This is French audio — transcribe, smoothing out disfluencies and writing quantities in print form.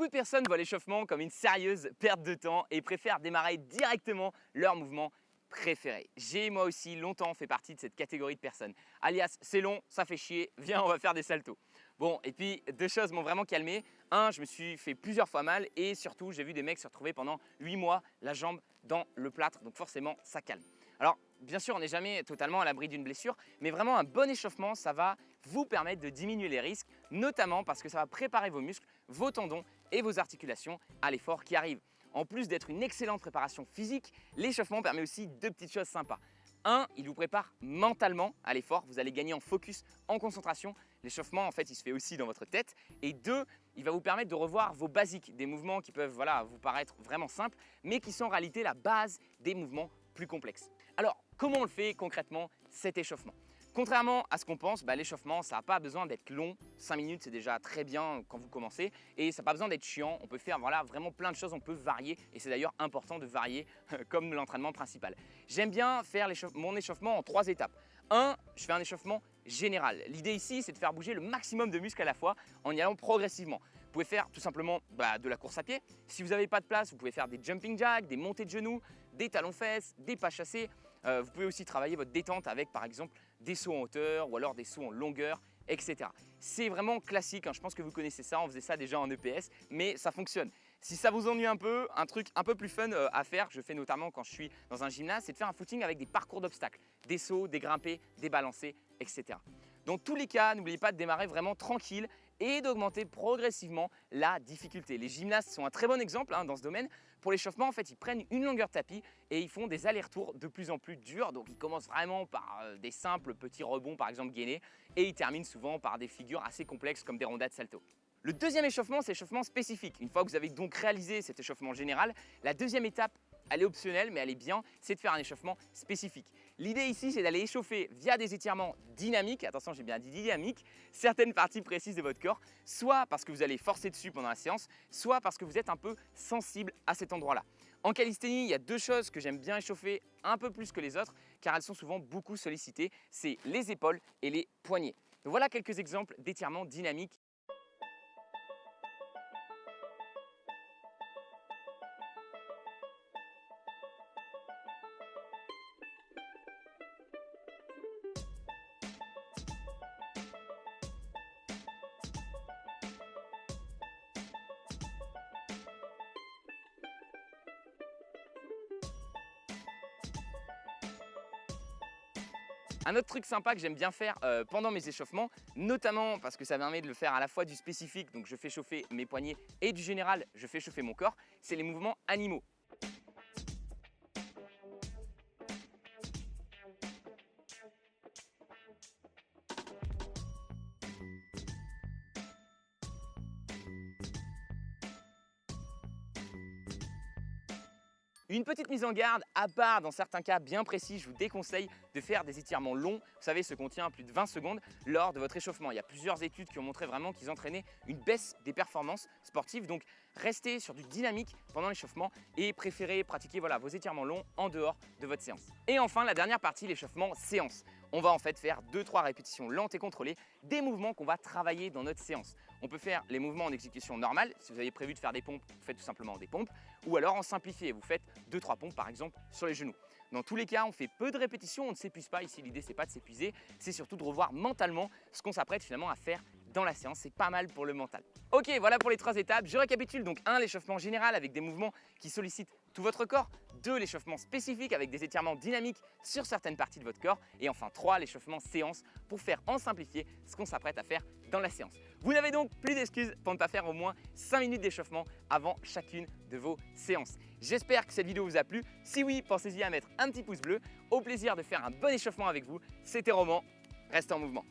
Beaucoup de personnes voient l'échauffement comme une sérieuse perte de temps et préfèrent démarrer directement leur mouvement préféré. J'ai moi aussi longtemps fait partie de cette catégorie de personnes. Alias, c'est long, ça fait chier, viens on va faire des saltos. Bon, et puis deux choses m'ont vraiment calmé. Un, je me suis fait plusieurs fois mal et surtout j'ai vu des mecs se retrouver pendant 8 mois la jambe dans le plâtre, donc forcément ça calme. Alors bien sûr on n'est jamais totalement à l'abri d'une blessure, mais vraiment un bon échauffement ça va vous permettre de diminuer les risques, notamment parce que ça va préparer vos muscles, vos tendons et vos articulations à l'effort qui arrive. En plus d'être une excellente préparation physique, l'échauffement permet aussi deux petites choses sympas. Un, il vous prépare mentalement à l'effort, vous allez gagner en focus, en concentration. L'échauffement, en fait, il se fait aussi dans votre tête. Et deux, il va vous permettre de revoir vos basiques, des mouvements qui peuvent vous paraître vraiment simples, mais qui sont en réalité la base des mouvements plus complexes. Alors, comment on le fait concrètement, cet échauffement ? Contrairement à ce qu'on pense, l'échauffement, ça n'a pas besoin d'être long. 5 minutes, c'est déjà très bien quand vous commencez. Et ça n'a pas besoin d'être chiant. On peut faire vraiment plein de choses, on peut varier. Et c'est d'ailleurs important de varier comme l'entraînement principal. J'aime bien faire mon échauffement en 3 étapes. 1, je fais un échauffement général. L'idée ici, c'est de faire bouger le maximum de muscles à la fois en y allant progressivement. Vous pouvez faire tout simplement de la course à pied. Si vous n'avez pas de place, vous pouvez faire des jumping jacks, des montées de genoux, des talons-fesses, des pas chassés. Vous pouvez aussi travailler votre détente avec par exemple des sauts en hauteur ou alors des sauts en longueur, etc. C'est vraiment classique, je pense que vous connaissez ça, on faisait ça déjà en EPS, mais ça fonctionne. Si ça vous ennuie un peu, un truc un peu plus fun à faire, je fais notamment quand je suis dans un gymnase, c'est de faire un footing avec des parcours d'obstacles, des sauts, des grimpés, des balancés, etc. Dans tous les cas, n'oubliez pas de démarrer vraiment tranquille et d'augmenter progressivement la difficulté. Les gymnastes sont un très bon exemple dans ce domaine. Pour l'échauffement, en fait, ils prennent une longueur de tapis et ils font des allers-retours de plus en plus durs. Donc, ils commencent vraiment par des simples petits rebonds, par exemple gainés, et ils terminent souvent par des figures assez complexes comme des rondades salto. Le deuxième échauffement, c'est l'échauffement spécifique. Une fois que vous avez donc réalisé cet échauffement général, la deuxième étape, elle est optionnelle, mais elle est bien, c'est de faire un échauffement spécifique. L'idée ici, c'est d'aller échauffer via des étirements dynamiques, attention j'ai bien dit dynamique, certaines parties précises de votre corps, soit parce que vous allez forcer dessus pendant la séance, soit parce que vous êtes un peu sensible à cet endroit-là. En calisthénie, il y a deux choses que j'aime bien échauffer un peu plus que les autres, car elles sont souvent beaucoup sollicitées, c'est les épaules et les poignets. Donc voilà quelques exemples d'étirements dynamiques. Un autre truc sympa que j'aime bien faire pendant mes échauffements, notamment parce que ça permet de le faire à la fois du spécifique, donc je fais chauffer mes poignets, et du général, je fais chauffer mon corps, c'est les mouvements animaux. Une petite mise en garde, à part dans certains cas bien précis, je vous déconseille de faire des étirements longs, vous savez ce qu'on tient plus de 20 secondes lors de votre échauffement. Il y a plusieurs études qui ont montré vraiment qu'ils entraînaient une baisse des performances sportives, donc restez sur du dynamique pendant l'échauffement et préférez pratiquer vos étirements longs en dehors de votre séance. Et enfin la dernière partie, l'échauffement séance. On va en fait faire 2-3 répétitions lentes et contrôlées des mouvements qu'on va travailler dans notre séance. On peut faire les mouvements en exécution normale, si vous avez prévu de faire des pompes, vous faites tout simplement des pompes, ou alors en simplifié, vous faites 2-3 pompes par exemple sur les genoux. Dans tous les cas, on fait peu de répétitions, on ne s'épuise pas. Ici, l'idée, c'est pas de s'épuiser, c'est surtout de revoir mentalement ce qu'on s'apprête finalement à faire dans la séance. C'est pas mal pour le mental. Ok, voilà pour les 3 étapes. Je récapitule donc 1, l'échauffement général avec des mouvements qui sollicitent tout votre corps. 2, l'échauffement spécifique avec des étirements dynamiques sur certaines parties de votre corps. Et enfin 3, l'échauffement séance pour faire en simplifié ce qu'on s'apprête à faire dans la séance. Vous n'avez donc plus d'excuses pour ne pas faire au moins 5 minutes d'échauffement avant chacune de vos séances. J'espère que cette vidéo vous a plu. Si oui, pensez-y à mettre un petit pouce bleu. Au plaisir de faire un bon échauffement avec vous. C'était Roman, restez en mouvement.